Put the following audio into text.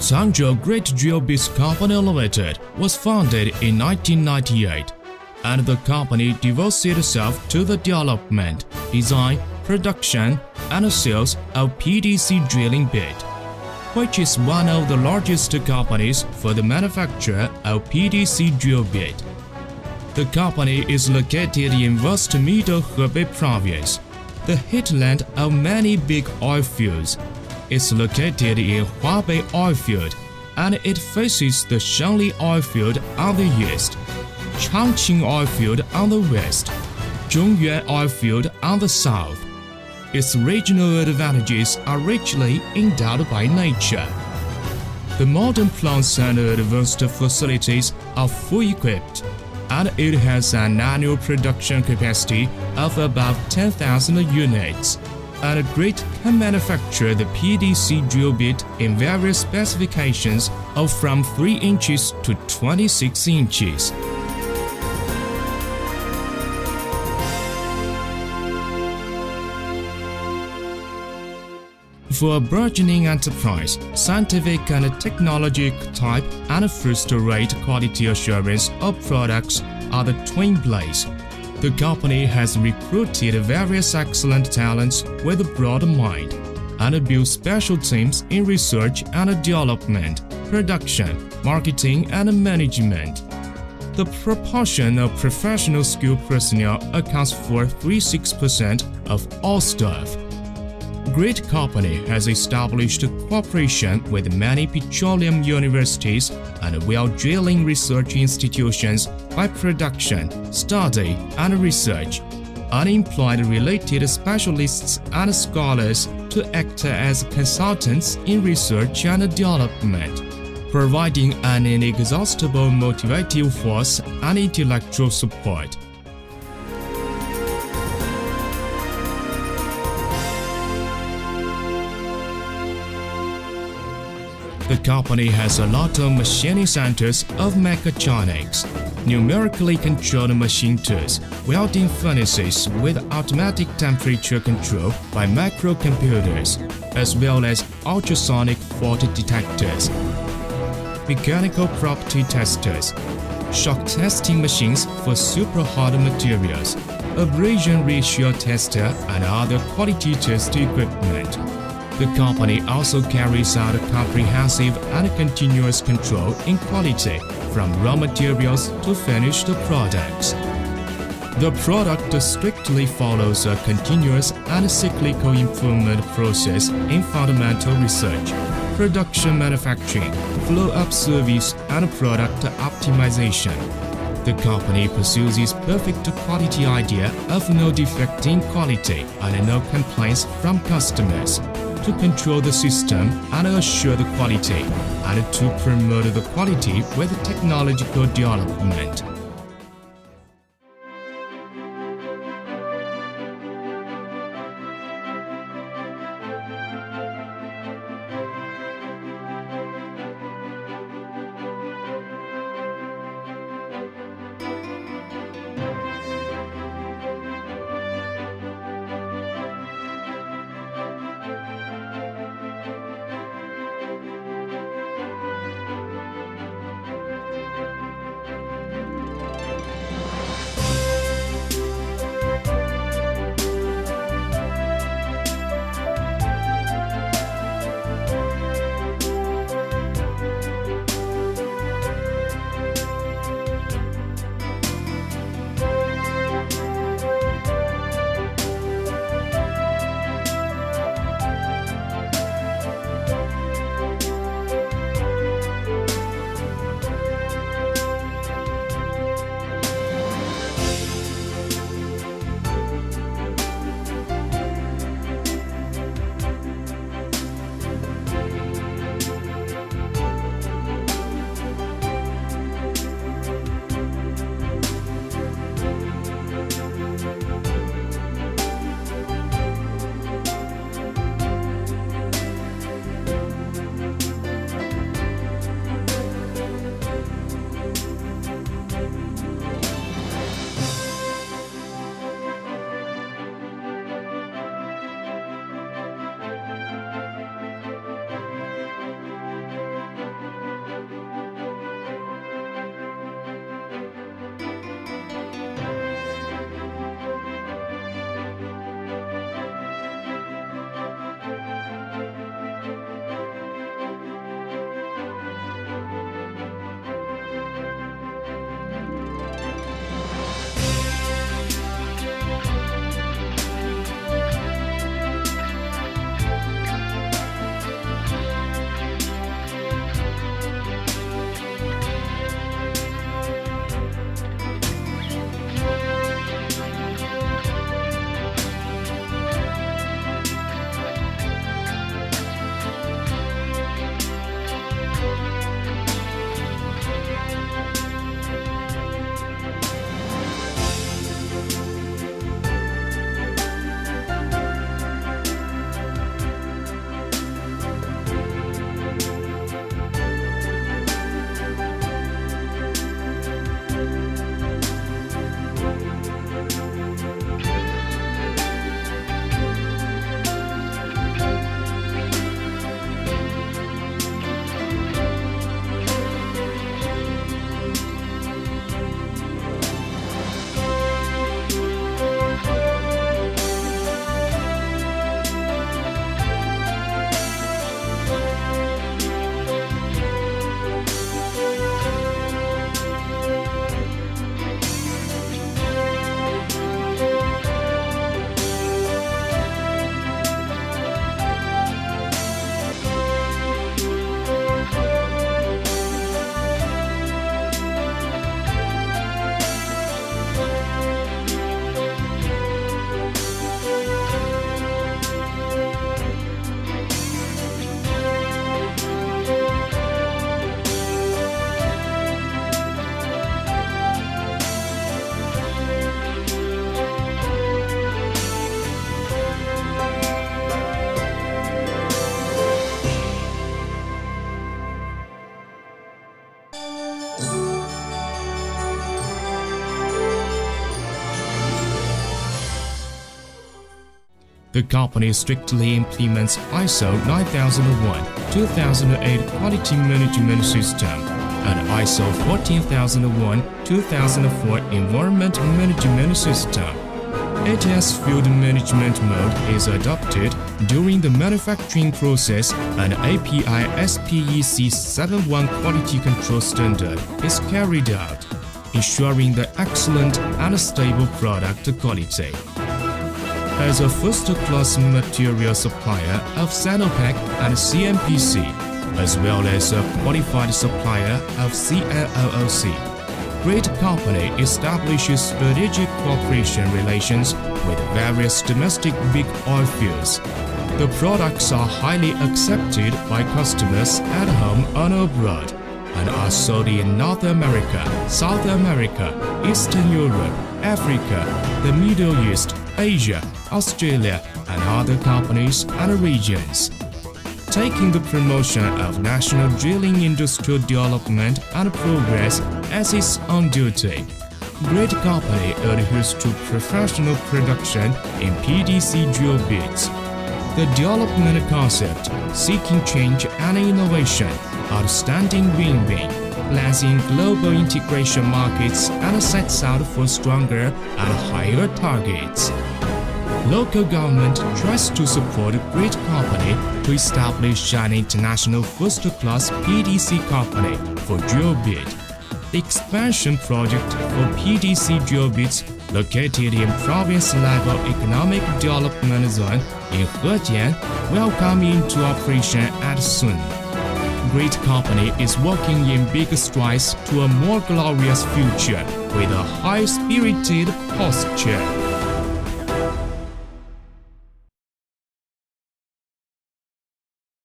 Cangzhou Great Geobits Company Limited was founded in 1998, and the company devotes itself to the development, design, production, and sales of PDC drilling bit, which is one of the largest companies for the manufacture of PDC drill bit. The company is located in West Middle Hebei Province, the hinterland of many big oil fields. It's located in Huabei oil field, and it faces the Shanli oil field on the east, Changqing oil field on the west, Zhongyuan oil field on the south. Its regional advantages are richly endowed by nature. The modern plants and advanced facilities are fully equipped, and it has an annual production capacity of about 10,000 units. And Grit can manufacture the PDC drill bit in various specifications of from 3 inches to 26 inches. For a burgeoning enterprise, scientific and technological type and first-rate quality assurance of products are the twin blades. The company has recruited various excellent talents with a broad mind, and built special teams in research and development, production, marketing, and management. The proportion of professional skilled personnel accounts for 36% of all staff. Great Company has established cooperation with many petroleum universities and well drilling research institutions by production, study, and research, and employed related specialists and scholars to act as consultants in research and development, providing an inexhaustible motivative force and intellectual support. The company has a lot of machining centers of mechatronics, numerically controlled machine tools, welding furnaces with automatic temperature control by microcomputers, as well as ultrasonic fault detectors, mechanical property testers, shock testing machines for super hard materials, abrasion ratio tester, and other quality test equipment. The company also carries out comprehensive and continuous control in quality from raw materials to finished products. The product strictly follows a continuous and cyclical improvement process in fundamental research, production manufacturing, flow-up service, and product optimization. The company pursues its perfect quality idea of no defect in quality and no complaints from customers, to control the system and assure the quality, and to promote the quality with technological development. The company strictly implements ISO 9001-2008 Quality Management System and ISO 14001-2004 Environment Management System. ATS field management mode is adopted during the manufacturing process, and API SPEC 71 quality control standard is carried out, ensuring the excellent and stable product quality. As a first-class material supplier of Sinopec and CMPC, as well as a qualified supplier of CNOOC, Great Company establishes strategic cooperation relations with various domestic big oil fields. The products are highly accepted by customers at home and abroad, and are sold in North America, South America, Eastern Europe, Africa, the Middle East, Asia, Australia, and other companies and regions. Taking the promotion of national drilling industrial development and progress as its own duty, Great Company adheres to professional production in PDC drill bits. The development concept, seeking change and innovation, outstanding win-win, plans in global integration markets and sets out for stronger and higher targets. Local government tries to support Great Company to establish an international first-class PDC company for drill bit. The expansion project for PDC drill bits located in province-level economic development zone in Hejian will come into operation at soon. Great Company is working in big strides to a more glorious future with a high-spirited posture.